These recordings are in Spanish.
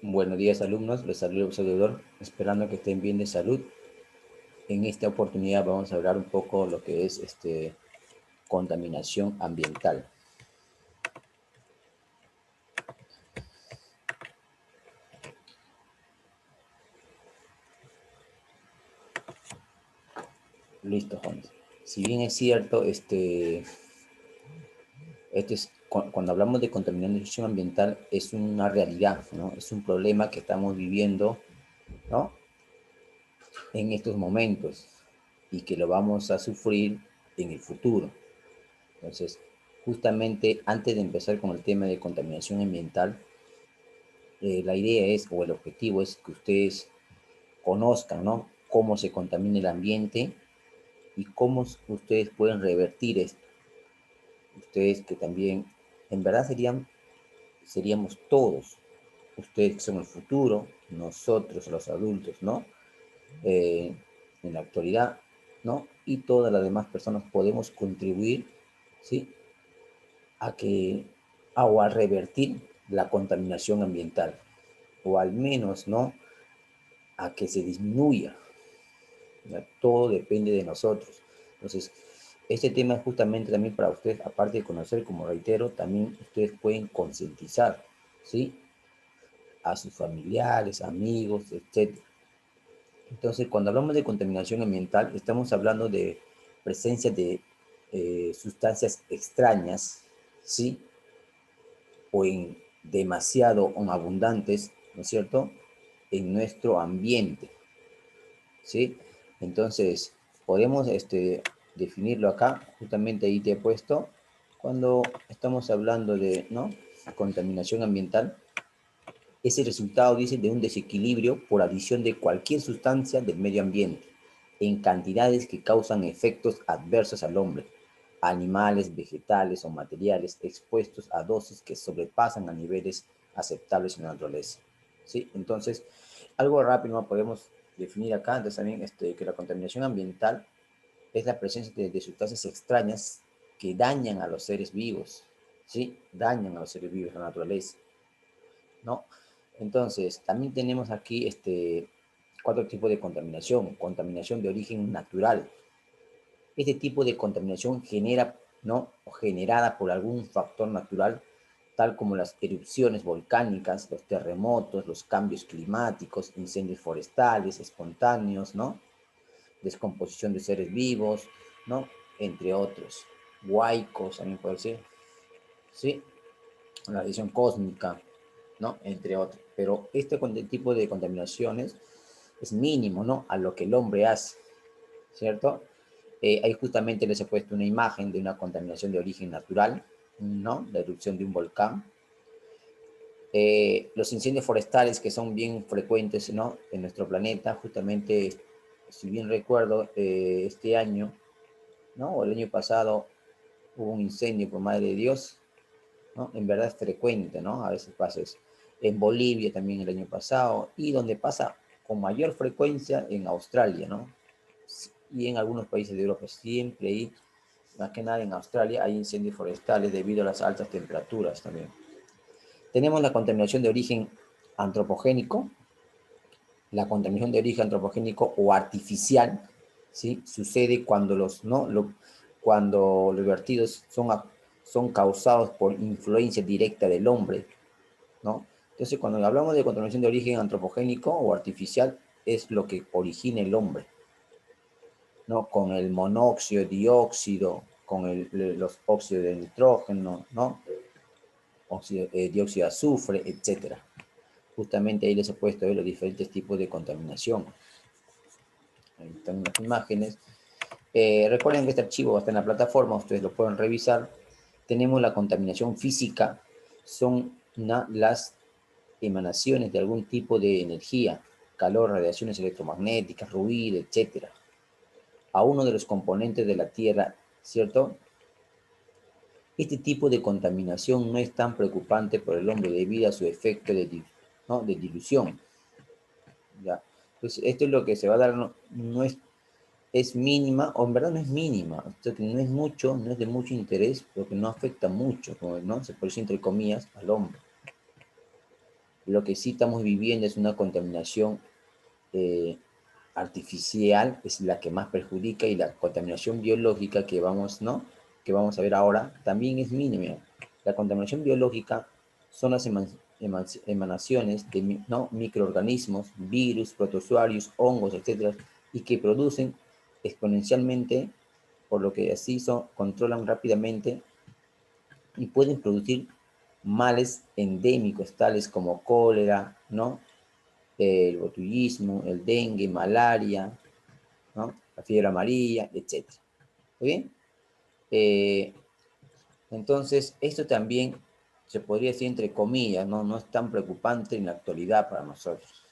Buenos días, alumnos. Les saluda el observador, esperando que estén bien de salud. En esta oportunidad vamos a hablar un poco de lo que es contaminación ambiental. Listo, Jones. Si bien es cierto, cuando hablamos de contaminación ambiental es una realidad, ¿no? Es un problema que estamos viviendo, ¿no? En estos momentos y que lo vamos a sufrir en el futuro. Entonces, justamente antes de empezar con el tema de contaminación ambiental, la idea es, o el objetivo es que ustedes conozcan, ¿no? Cómo se contamina el ambiente y cómo ustedes pueden revertir esto. Ustedes que también, en verdad seríamos todos, ustedes que son el futuro, nosotros los adultos, ¿no? Eh, en la actualidad, ¿no? Y todas las demás personas podemos contribuir, ¿sí? A que, o a revertir la contaminación ambiental, o al menos, ¿no? A que se disminuya. ¿Ya? Todo depende de nosotros. Entonces, este tema es justamente también para ustedes, aparte de conocer, como reitero, también ustedes pueden concientizar, ¿sí? A sus familiares, amigos, etc. Entonces, cuando hablamos de contaminación ambiental, estamos hablando de presencia de sustancias extrañas, ¿sí? O en demasiado o abundantes, ¿no es cierto?, en nuestro ambiente, ¿sí? Entonces, podemos definirlo acá, justamente ahí te he puesto, cuando estamos hablando de, ¿no?, contaminación ambiental, es el resultado, dice, de un desequilibrio por adición de cualquier sustancia del medio ambiente, en cantidades que causan efectos adversos al hombre, animales, vegetales o materiales expuestos a dosis que sobrepasan a niveles aceptables en la naturaleza. ¿Sí? Entonces, algo rápido podemos definir acá, entonces también que la contaminación ambiental es la presencia de sustancias extrañas que dañan a los seres vivos, ¿sí? Dañan a los seres vivos, a la naturaleza, ¿no? Entonces, también tenemos aquí cuatro tipos de contaminación. Contaminación de origen natural. Este tipo de contaminación genera, ¿no?, o generada por algún factor natural, tal como las erupciones volcánicas, los terremotos, los cambios climáticos, incendios forestales, espontáneos, ¿no? Descomposición de seres vivos, ¿no? Entre otros. Huaicos, también puede ser, ¿sí? La radiación cósmica, ¿no? Entre otros. Pero este tipo de contaminaciones es mínimo, ¿no?, a lo que el hombre hace, ¿cierto? Ahí justamente les he puesto una imagen de una contaminación de origen natural, ¿no? La erupción de un volcán. Los incendios forestales que son bien frecuentes, ¿no?, en nuestro planeta, justamente, si bien recuerdo, este año, ¿no?, o el año pasado, hubo un incendio, por madre de Dios, ¿no? En verdad es frecuente, ¿no? A veces pasa eso. En Bolivia también el año pasado, y donde pasa con mayor frecuencia en Australia, ¿no? Y en algunos países de Europa, siempre hay, más que nada en Australia, hay incendios forestales debido a las altas temperaturas también. Tenemos la contaminación de origen antropogénico, la contaminación de origen antropogénico o artificial, ¿sí? Sucede cuando cuando los vertidos son causados por influencia directa del hombre, ¿no? Entonces, cuando hablamos de contaminación de origen antropogénico o artificial, es lo que origina el hombre, ¿no? Con el monóxido, dióxido, con los óxidos de nitrógeno, ¿no? Dióxido de azufre, etcétera. Justamente ahí les he puesto los diferentes tipos de contaminación. Ahí están las imágenes. Recuerden que este archivo está en la plataforma, ustedes lo pueden revisar. Tenemos la contaminación física, son las emanaciones de algún tipo de energía, calor, radiaciones electromagnéticas, ruido, etcétera, a uno de los componentes de la Tierra, ¿cierto? Este tipo de contaminación no es tan preocupante por el hombre debido a su efecto ¿no?, de dilución, ¿ya? Entonces, esto es lo que se va a dar, no es mínima, o en verdad no es mínima, o sea, que no es mucho, no es de mucho interés, porque no afecta mucho, ¿no? Se puede decir entre comillas, al hombre. Lo que sí estamos viviendo es una contaminación artificial, es la que más perjudica, y la contaminación biológica que vamos, ¿no? Que vamos a ver ahora también es mínima. La contaminación biológica son las emanaciones de, ¿no?, microorganismos, virus, protozoarios, hongos, etcétera, y que producen exponencialmente, por lo que así controlan rápidamente y pueden producir males endémicos tales como cólera, ¿no?, el botulismo, el dengue, malaria, ¿no?, la fiebre amarilla, etcétera. ¿Muy bien? Eh, entonces, esto también se podría decir entre comillas, ¿no? No es tan preocupante en la actualidad para nosotros.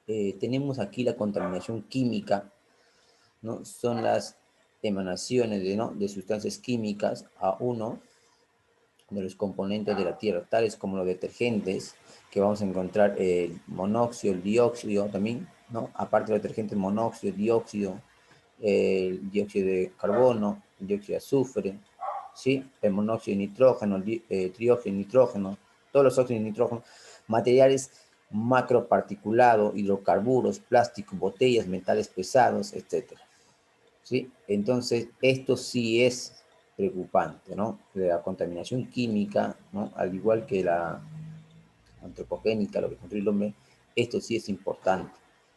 Tenemos aquí la contaminación química, ¿no? Son las emanaciones ¿no?, de sustancias químicas a uno de los componentes de la Tierra, tales como los detergentes, que vamos a encontrar el monóxido, el dióxido también, ¿no? Aparte del detergente, monóxido, dióxido, el dióxido de carbono, el dióxido de azufre, ¿sí? El monóxido de nitrógeno, el trióxido de nitrógeno, todos los óxidos de nitrógeno, materiales macroparticulados, hidrocarburos, plástico, botellas, metales pesados, etcétera. ¿Sí? Entonces, esto sí es preocupante, ¿no? La contaminación química, ¿no?, al igual que la antropogénica, lo que construye el hombre, esto sí es importante.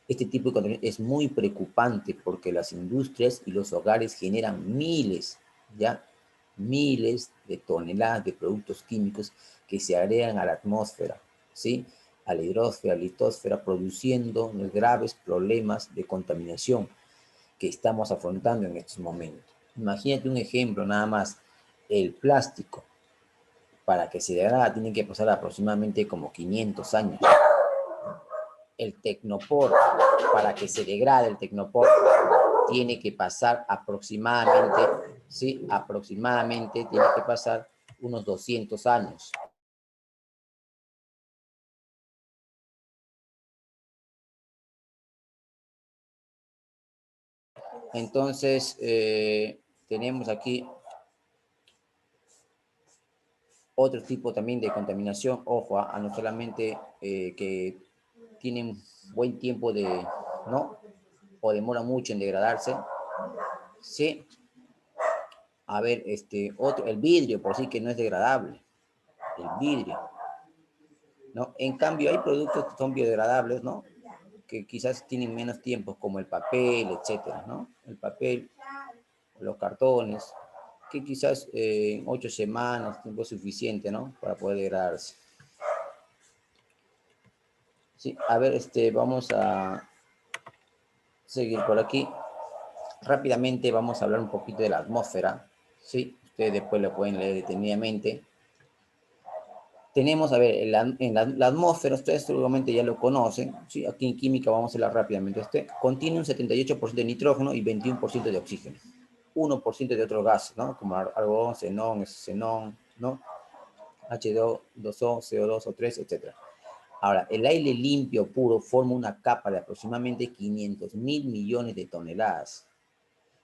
Este tipo de contaminación es muy preocupante porque las industrias y los hogares generan miles, ¿ya? Miles de toneladas de productos químicos que se agregan a la atmósfera, ¿sí? A la hidrosfera, a la litosfera, produciendo graves problemas de contaminación que estamos afrontando en estos momentos. Imagínate un ejemplo nada más, el plástico, para que se degrade tiene que pasar aproximadamente como 500 años. El tecnopor, para que se degrade el tecnopor, tiene que pasar aproximadamente, ¿sí? Aproximadamente tiene que pasar unos 200 años. Entonces, tenemos aquí otro tipo también de contaminación, ojo, no solamente que tienen buen tiempo de, ¿no?, o demora mucho en degradarse, ¿sí? A ver, el vidrio por sí que no es degradable, el vidrio, ¿no? En cambio, hay productos que son biodegradables, ¿no?, que quizás tienen menos tiempo, como el papel, etcétera, ¿no? El papel, los cartones, que quizás en 8 semanas, tiempo suficiente, ¿no?, para poder degradarse. Sí, a ver, vamos a seguir por aquí. Rápidamente vamos a hablar un poquito de la atmósfera, ¿sí? Ustedes después lo pueden leer detenidamente. Tenemos, a ver, la atmósfera, ustedes seguramente ya lo conocen, ¿sí? Aquí en química vamos a hablar rápidamente. Contiene un 78% de nitrógeno y 21% de oxígeno. 1% de otros gases, ¿no? Como argón, xenón, ¿no? H2O, 2O, CO2, O3, etc. Ahora, el aire limpio puro forma una capa de aproximadamente 500.000 millones de toneladas.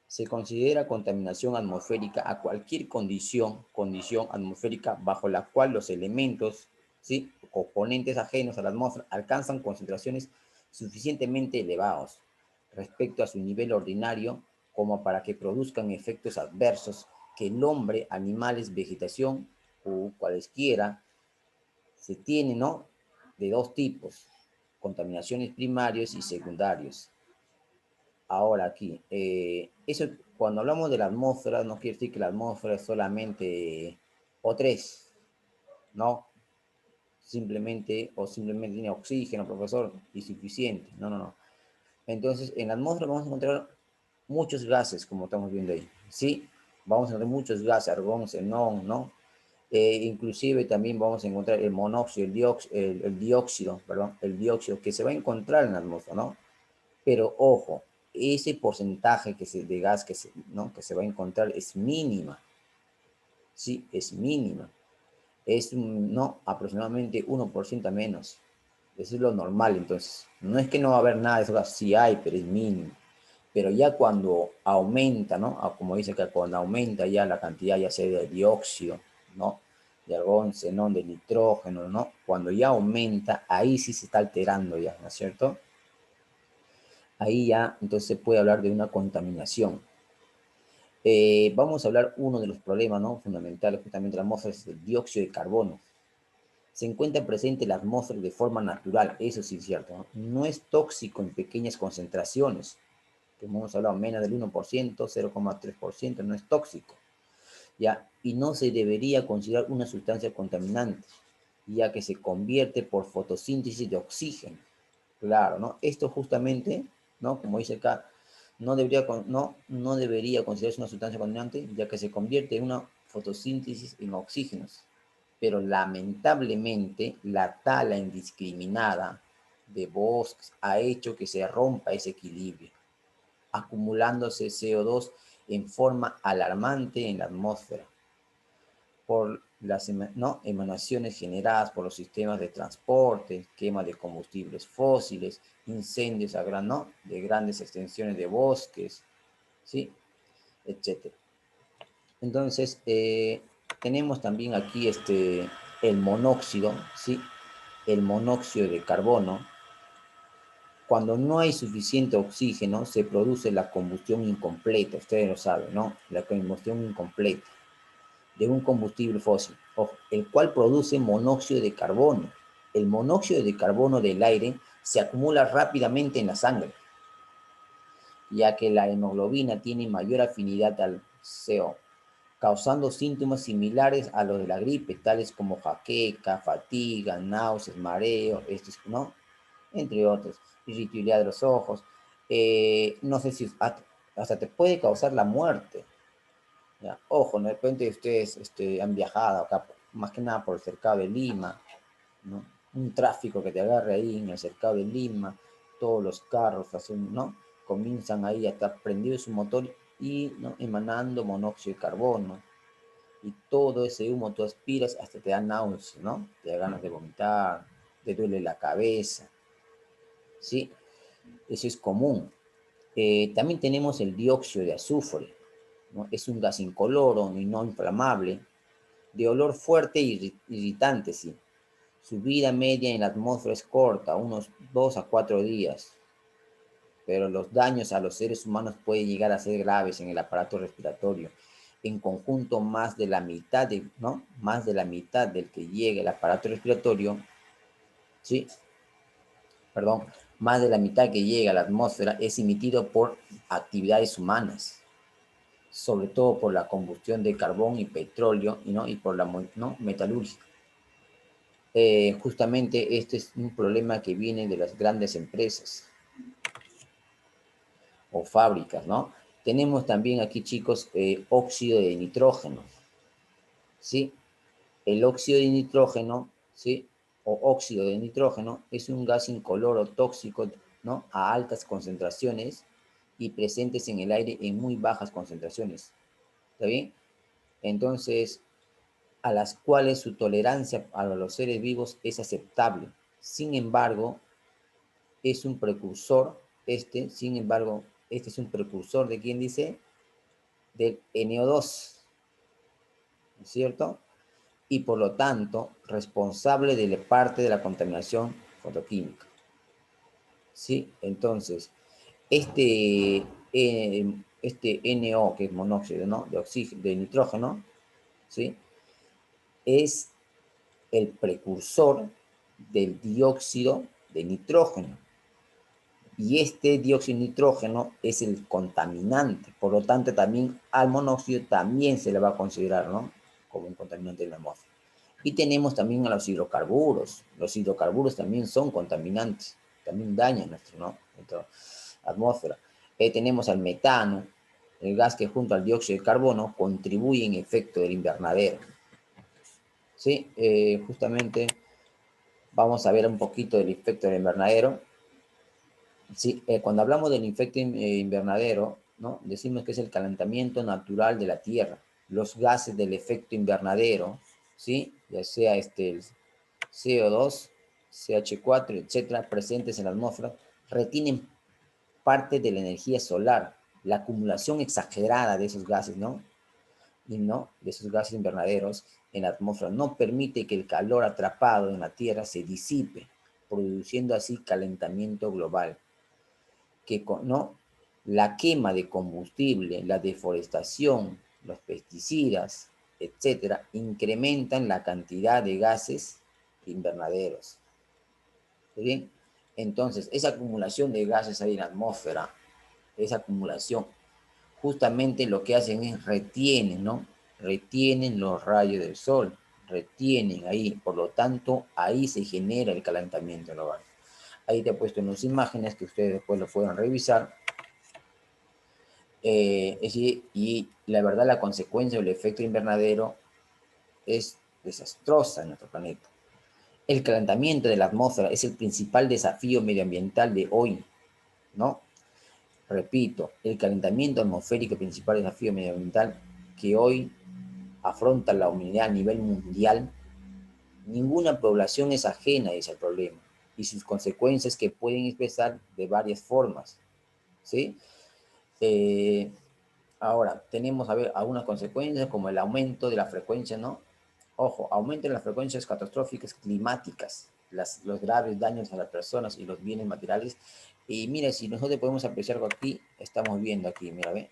Se considera contaminación atmosférica a cualquier condición atmosférica bajo la cual los elementos, ¿sí?, componentes ajenos a la atmósfera alcanzan concentraciones suficientemente elevadas respecto a su nivel ordinario como para que produzcan efectos adversos que el hombre, animales, vegetación o cualesquiera se tienen, ¿no?, de dos tipos: contaminaciones primarios y secundarios. Ahora aquí, eso, cuando hablamos de la atmósfera, no quiere decir que la atmósfera es solamente O3, ¿no? Simplemente tiene oxígeno, profesor, y suficiente. No, no, no. Entonces, en la atmósfera vamos a encontrar muchos gases, como estamos viendo ahí, ¿sí? Vamos a encontrar muchos gases, argón, xenón, ¿no? Inclusive también vamos a encontrar el monóxido, el dióxido que se va a encontrar en la atmósfera, ¿no? Pero ojo, ese porcentaje de gas ¿no?, que se va a encontrar es mínima, sí, es mínima. Es ¿no?, aproximadamente 1% menos. Eso es lo normal, entonces. No es que no va a haber nada de eso, sí hay, pero es mínimo. Pero ya cuando aumenta, ¿no?, como dice acá, cuando aumenta ya la cantidad, ya sea de dióxido, ¿no?, de argón, xenón, de nitrógeno, ¿no? Cuando ya aumenta, ahí sí se está alterando ya, ¿no es cierto? Ahí ya, entonces se puede hablar de una contaminación. Vamos a hablar uno de los problemas, ¿no? Fundamentales justamente de la atmósfera es el dióxido de carbono. Se encuentra presente en la atmósfera de forma natural, eso sí es cierto, ¿no? No es tóxico en pequeñas concentraciones, como hemos hablado, menos del 1%, 0,3%, no es tóxico, ¿ya? Y no se debería considerar una sustancia contaminante, ya que se convierte por fotosíntesis de oxígeno. Claro, ¿no? Esto justamente, ¿no? Como dice acá, no debería considerarse una sustancia contaminante, ya que se convierte en una fotosíntesis en oxígenos. Pero lamentablemente la tala indiscriminada de bosques ha hecho que se rompa ese equilibrio, acumulándose CO2 en forma alarmante en la atmósfera por las ¿no? emanaciones generadas por los sistemas de transporte, quema de combustibles fósiles, incendios ¿no? de grandes extensiones de bosques, ¿sí? Etcétera. Entonces, tenemos también aquí el monóxido, ¿sí? El monóxido de carbono. Cuando no hay suficiente oxígeno, se produce la combustión incompleta, ustedes lo saben, ¿no? La combustión incompleta de un combustible fósil, el cual produce monóxido de carbono. El monóxido de carbono del aire se acumula rápidamente en la sangre, ya que la hemoglobina tiene mayor afinidad al CO, causando síntomas similares a los de la gripe, tales como jaqueca, fatiga, náuseas, mareo, ¿no? Entre otros, irritabilidad de los ojos. No sé si hasta te puede causar la muerte. ¿Ya? Ojo, de repente ustedes han viajado acá, más que nada por el cercado de Lima, ¿no? Un tráfico que te agarre ahí en el cercado de Lima, todos los carros hacen, ¿no? Comienzan ahí a estar prendido su motor y ¿no? emanando monóxido de carbono. Y todo ese humo tú aspiras hasta te da náuseas, ¿no? Te da ganas de vomitar, te duele la cabeza, ¿sí? Eso es común. También tenemos el dióxido de azufre, ¿no? Es un gas incoloro y no inflamable, de olor fuerte y irritante, sí. Su vida media en la atmósfera es corta, unos 2 a 4 días, pero los daños a los seres humanos pueden llegar a ser graves en el aparato respiratorio. En conjunto, más de la mitad, ¿no? Más de la mitad del que llega al aparato respiratorio, ¿sí? Perdón, más de la mitad que llega a la atmósfera es emitido por actividades humanas, sobre todo por la combustión de carbón y petróleo, ¿no? Y por la ¿no? metalurgia. Justamente este es un problema que viene de las grandes empresas o fábricas, ¿no? Tenemos también aquí, chicos, óxido de nitrógeno, ¿sí? El óxido de nitrógeno, ¿sí? O óxido de nitrógeno es un gas incoloro tóxico, ¿no? A altas concentraciones y presentes en el aire en muy bajas concentraciones, ¿está bien? Entonces, a las cuales su tolerancia a los seres vivos es aceptable. Sin embargo, es un precursor, sin embargo, este es un precursor de quién dice, del NO2, ¿no es cierto? Y por lo tanto, responsable de la parte de la contaminación fotoquímica. ¿Sí? Entonces, este NO, que es monóxido, ¿no? De oxígeno, de nitrógeno, ¿sí? Es el precursor del dióxido de nitrógeno. Y este dióxido de nitrógeno es el contaminante, por lo tanto también al monóxido también se le va a considerar, ¿no? Como un contaminante de la atmósfera. Y tenemos también a los hidrocarburos también son contaminantes, también dañan nuestra atmósfera. Tenemos al metano, el gas que junto al dióxido de carbono contribuye en efecto del invernadero. ¿Sí? Justamente vamos a ver un poquito del efecto del invernadero. Sí, cuando hablamos del efecto invernadero, ¿no? Decimos que es el calentamiento natural de la Tierra. Los gases del efecto invernadero, ¿sí? Ya sea el CO2, CH4, etcétera, presentes en la atmósfera, retienen parte de la energía solar. La acumulación exagerada de esos gases, ¿no? y no de esos gases invernaderos en la atmósfera no permite que el calor atrapado en la Tierra se disipe, produciendo así calentamiento global, que no la quema de combustible, la deforestación, los pesticidas, etcétera, incrementan la cantidad de gases invernaderos. ¿Bien? Entonces, esa acumulación de gases ahí en la atmósfera, esa acumulación, justamente lo que hacen es retienen, ¿no? Retienen los rayos del sol, retienen ahí, por lo tanto, ahí se genera el calentamiento global. Ahí te he puesto unas imágenes que ustedes después lo pueden revisar. Es decir, y la verdad, la consecuencia del efecto invernadero es desastrosa en nuestro planeta. El calentamiento de la atmósfera es el principal desafío medioambiental de hoy, ¿no? Repito, el calentamiento atmosférico, el principal desafío medioambiental que hoy afronta la humanidad a nivel mundial. Ninguna población es ajena a ese problema y sus consecuencias que pueden expresar de varias formas, ¿sí? Eh, Ahora, tenemos, a ver, algunas consecuencias como el aumento de la frecuencia, ¿no? Ojo, aumento de las frecuencias catastróficas climáticas, los graves daños a las personas y los bienes materiales. Y mira, si nosotros podemos apreciar algo aquí, estamos viendo aquí, mira, ve.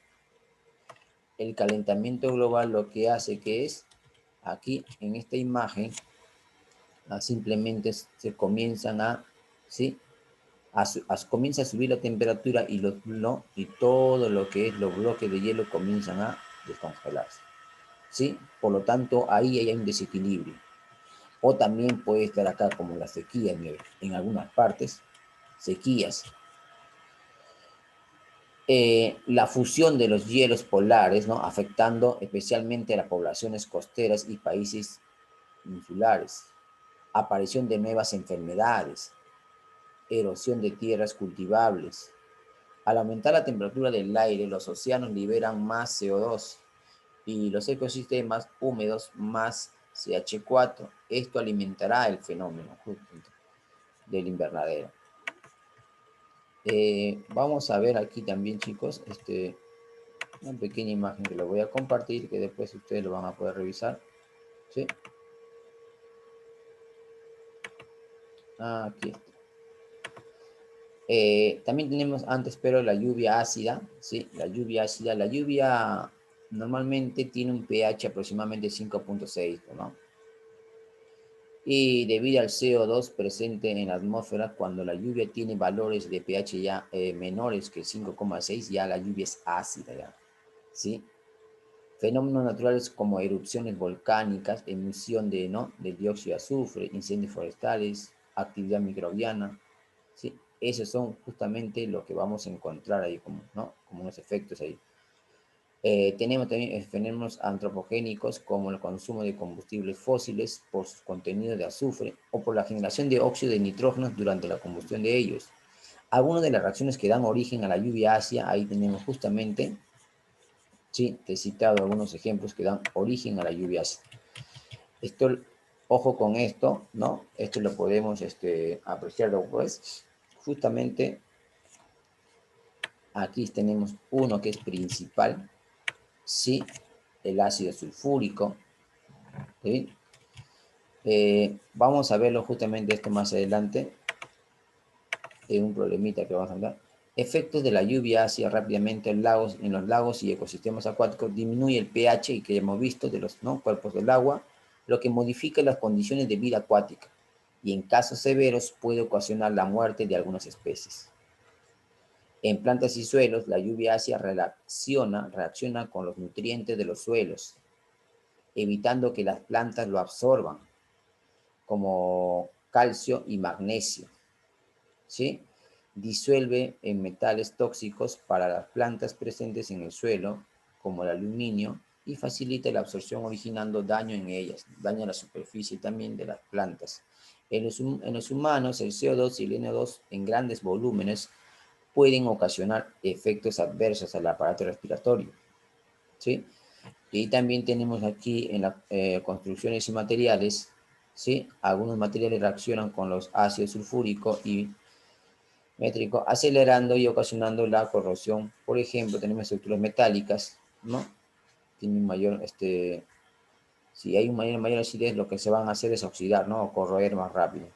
El calentamiento global lo que hace que es, aquí en esta imagen, simplemente se comienzan a, ¿sí? Comienza a subir la temperatura y, y todo lo que es los bloques de hielo comienzan a descongelarse. ¿Sí? Por lo tanto, ahí hay un desequilibrio. O también puede estar acá como la sequía en algunas partes, sequías. La fusión de los hielos polares, ¿no? Afectando especialmente a las poblaciones costeras y países insulares. Aparición de nuevas enfermedades, erosión de tierras cultivables. Al aumentar la temperatura del aire, los océanos liberan más CO2 y los ecosistemas húmedos más CH4. Esto alimentará el fenómeno del invernadero. Vamos a ver aquí también, chicos, una pequeña imagen que lo voy a compartir, que después ustedes lo van a poder revisar. ¿Sí? Aquí está. También tenemos antes, pero la lluvia ácida, ¿sí? La lluvia ácida, la lluvia normalmente tiene un pH aproximadamente 5.6, ¿no? Y debido al CO2 presente en la atmósfera, cuando la lluvia tiene valores de pH ya menores que 5,6, ya la lluvia es ácida, ¿ya? ¿Sí? Fenómenos naturales como erupciones volcánicas, emisión de, ¿no? de dióxido de azufre, incendios forestales, actividad microbiana, ¿sí? Esos son justamente lo que vamos a encontrar ahí como, ¿no? como unos efectos ahí. Tenemos también fenómenos antropogénicos como el consumo de combustibles fósiles por su contenido de azufre o por la generación de óxido de nitrógeno durante la combustión de ellos. Algunas de las reacciones que dan origen a la lluvia ácida, ahí tenemos justamente, sí, te he citado algunos ejemplos que dan origen a la lluvia ácida. Esto, ojo con esto, ¿no? Esto lo podemos apreciar después. Justamente aquí tenemos uno que es principal, sí, el ácido sulfúrico, ¿sí? Vamos a verlo justamente esto más adelante, un problemita que vamos a hablar. Efectos de la lluvia ácida rápidamente en los lagos y ecosistemas acuáticos, disminuye el pH y que hemos visto de los, ¿no? cuerpos del agua, lo que modifica las condiciones de vida acuática y en casos severos puede ocasionar la muerte de algunas especies. En plantas y suelos, la lluvia ácida reacciona con los nutrientes de los suelos, evitando que las plantas lo absorban, como calcio y magnesio, ¿sí? Disuelve en metales tóxicos para las plantas presentes en el suelo, como el aluminio, y facilita la absorción originando daño en ellas, daña la superficie también de las plantas. En los humanos, el CO2 y el NO2 en grandes volúmenes pueden ocasionar efectos adversos al aparato respiratorio, ¿sí? Y también tenemos aquí en las construcciones y materiales, ¿sí? Algunos materiales reaccionan con los ácidos sulfúrico y métrico, acelerando y ocasionando la corrosión. Por ejemplo, tenemos estructuras metálicas, ¿no? tiene un mayor, si hay un mayor acidez, lo que se van a hacer es oxidar, ¿no? O corroer más rápido.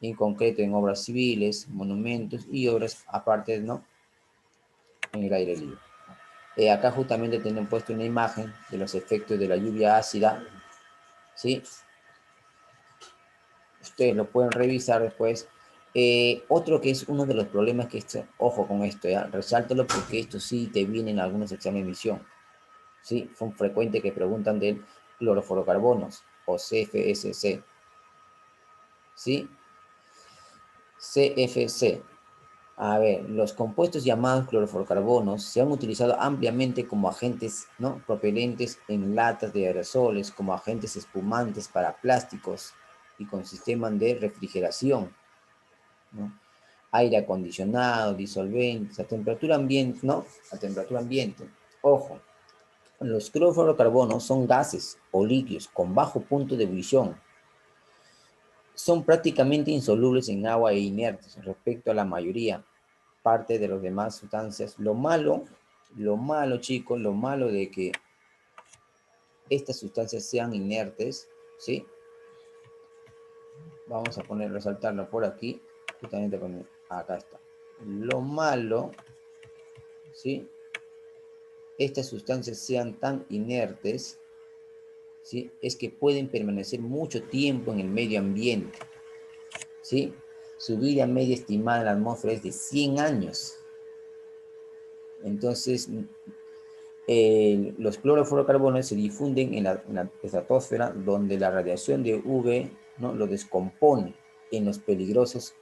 En concreto, en obras civiles, monumentos y obras aparte, ¿no? En el aire libre. Acá justamente tienen puesto una imagen de los efectos de la lluvia ácida, ¿sí? Ustedes lo pueden revisar después. Otro que es uno de los problemas que ojo con esto, ¿ya? Resáltalo porque esto sí te viene en algunos exámenes de emisión, ¿sí? Son frecuentes que preguntan del clorofluorocarbonos o CFSC, ¿sí? CFC. A ver, los compuestos llamados clorofluorocarbonos se han utilizado ampliamente como agentes, ¿no? Propelentes en latas de aerosoles, como agentes espumantes para plásticos y con sistemas de refrigeración, ¿no? Aire acondicionado, disolventes, a temperatura ambiente, ¿no? A temperatura ambiente. Ojo, los clorofluorocarbonos son gases o líquidos con bajo punto de ebullición. Son prácticamente insolubles en agua e inertes respecto a la mayoría parte de las demás sustancias. Lo malo, chicos, lo malo de que estas sustancias sean inertes, ¿sí? Vamos a resaltarlo por aquí, justamente acá está. Lo malo, ¿sí? Estas sustancias sean tan inertes, ¿sí? Es que pueden permanecer mucho tiempo en el medio ambiente, ¿sí? Su vida media estimada en la atmósfera es de 100 años. Entonces, los clorofluorocarbonos se difunden en la estratosfera, donde la radiación de UV, ¿no? Lo descompone en los peligrosos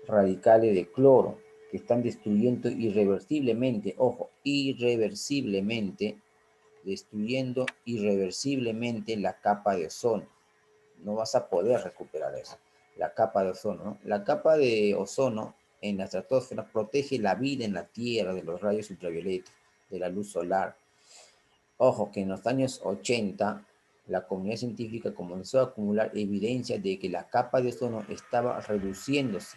radicales de cloro, que están destruyendo irreversiblemente, ojo, irreversiblemente, destruyendo irreversiblemente la capa de ozono. No vas a poder recuperar eso. La capa de ozono, ¿no? La capa de ozono en la estratosfera protege la vida en la Tierra de los rayos ultravioletas, de la luz solar. Ojo, que en los años 80 la comunidad científica comenzó a acumular evidencia de que la capa de ozono estaba reduciéndose.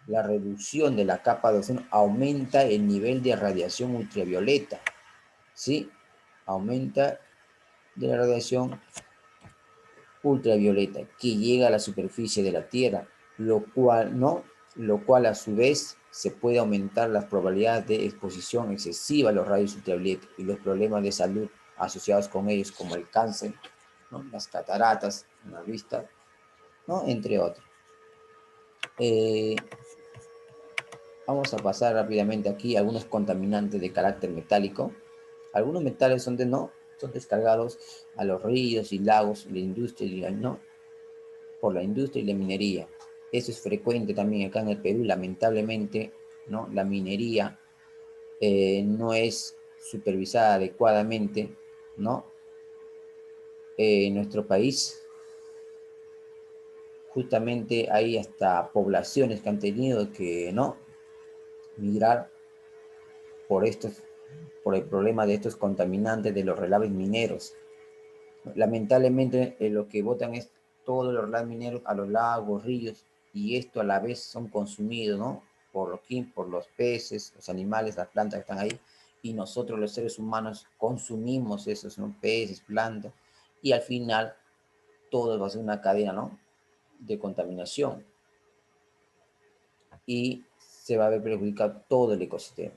La reducción de la capa de ozono aumenta el nivel de radiación ultravioleta, ¿sí? Aumenta de la radiación ultravioleta que llega a la superficie de la Tierra, lo cual a su vez se puede aumentar las probabilidades de exposición excesiva a los rayos ultravioleta y los problemas de salud asociados con ellos, como el cáncer, ¿no? Las cataratas en la vista, ¿no? Entre otros. Vamos a pasar rápidamente aquí a algunos contaminantes de carácter metálico. Algunos metales son descargados a los ríos y lagos, la industria, ¿no? Por la industria y la minería. Eso es frecuente también acá en el Perú, lamentablemente, ¿no? La minería no es supervisada adecuadamente, ¿no? En nuestro país, justamente hay hasta poblaciones que han tenido que, ¿no? Migrar por por el problema de estos contaminantes de los relaves mineros. Lamentablemente, lo que botan es todos los relaves mineros a los lagos, ríos, y esto a la vez son consumidos, ¿no? Por los peces, los animales, las plantas que están ahí, y nosotros los seres humanos consumimos esos, ¿no? Peces, plantas, y al final todo va a ser una cadena, ¿no? De contaminación, y se va a ver perjudicado todo el ecosistema.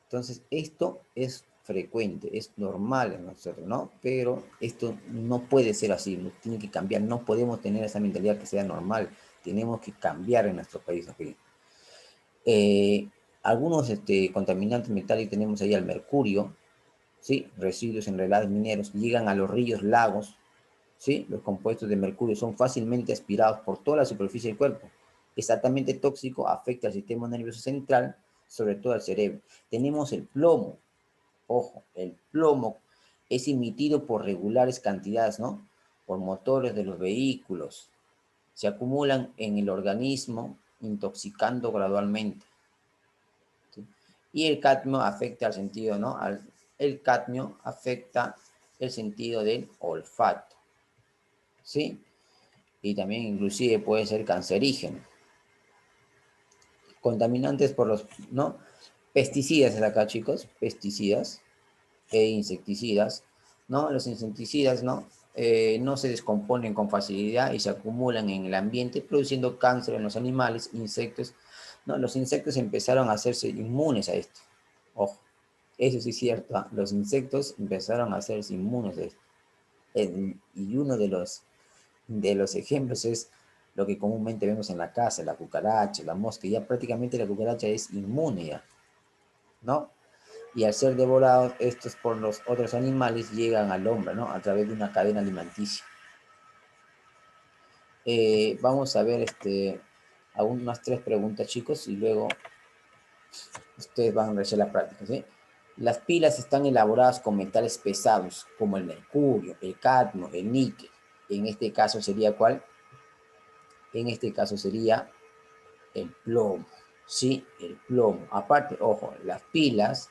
Entonces, esto es frecuente, es normal en nosotros, ¿no? Pero esto no puede ser así, tiene que cambiar, no podemos tener esa mentalidad que sea normal, tenemos que cambiar en nuestro país. ¿Okay? Algunos contaminantes metálicos tenemos ahí al mercurio, ¿sí? Residuos en relaves mineros, llegan a los ríos, lagos, ¿sí? Los compuestos de mercurio son fácilmente aspirados por toda la superficie del cuerpo. Es altamente tóxico, afecta al sistema nervioso central, sobre todo al cerebro. Tenemos el plomo. Ojo, el plomo es emitido por regulares cantidades, ¿no? Por motores de los vehículos. Se acumulan en el organismo, intoxicando gradualmente. ¿Sí? Y el cadmio afecta al sentido, ¿no? El cadmio afecta el sentido del olfato, ¿sí? Y también inclusive puede ser cancerígeno. Contaminantes por los, ¿no? Pesticidas acá, chicos, pesticidas e insecticidas. ¿no? Los insecticidas, ¿no? No se descomponen con facilidad y se acumulan en el ambiente, produciendo cáncer en los animales, insectos, ¿no? Los insectos empezaron a hacerse inmunes a esto. Ojo, eso sí es cierto, ¿ah? Los insectos empezaron a hacerse inmunes a esto. Y uno de los ejemplos es lo que comúnmente vemos en la casa, la cucaracha, la mosca. Ya prácticamente la cucaracha es inmune ya, ¿no? Y al ser devorados estos por los otros animales llegan al hombre, ¿no? A través de una cadena alimenticia. Vamos a ver aún unas 3 preguntas, chicos, y luego ustedes van a realizar la práctica, ¿sí? Las pilas están elaboradas con metales pesados, como el mercurio, el cadmio, el níquel. En este caso sería ¿cuál? En este caso sería el plomo, ¿sí? El plomo. Aparte, ojo, las pilas,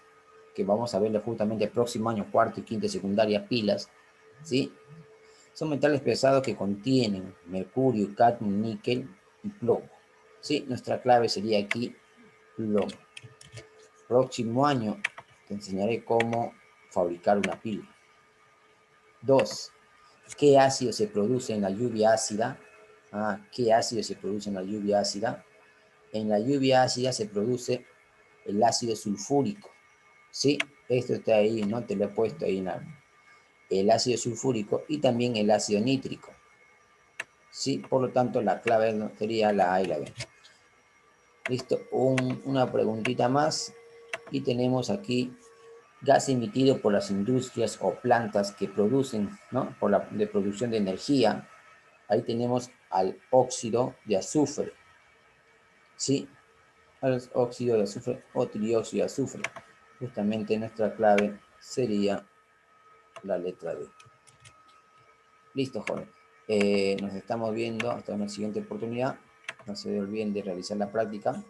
que vamos a verlo justamente el próximo año, cuarto y quinto secundaria, pilas, ¿sí? Son metales pesados que contienen mercurio, cadmio, níquel y plomo, ¿sí? Nuestra clave sería aquí plomo. Próximo año te enseñaré cómo fabricar una pila. 2. ¿Qué ácido se produce en la lluvia ácida? ¿Qué ácido se produce en la lluvia ácida? En la lluvia ácida se produce el ácido sulfúrico, ¿sí? Esto está ahí, ¿no? Te lo he puesto ahí el ácido sulfúrico y también el ácido nítrico, ¿sí? Por lo tanto, la clave sería la A y la B. Listo, una preguntita más y tenemos aquí gas emitido por las industrias o plantas que producen, ¿no? De producción de energía. Ahí tenemos al óxido de azufre, ¿sí? Al óxido de azufre o trióxido de azufre. Justamente nuestra clave sería la letra D. Listo, joven. Nos estamos viendo hasta una siguiente oportunidad. No se olviden de realizar la práctica.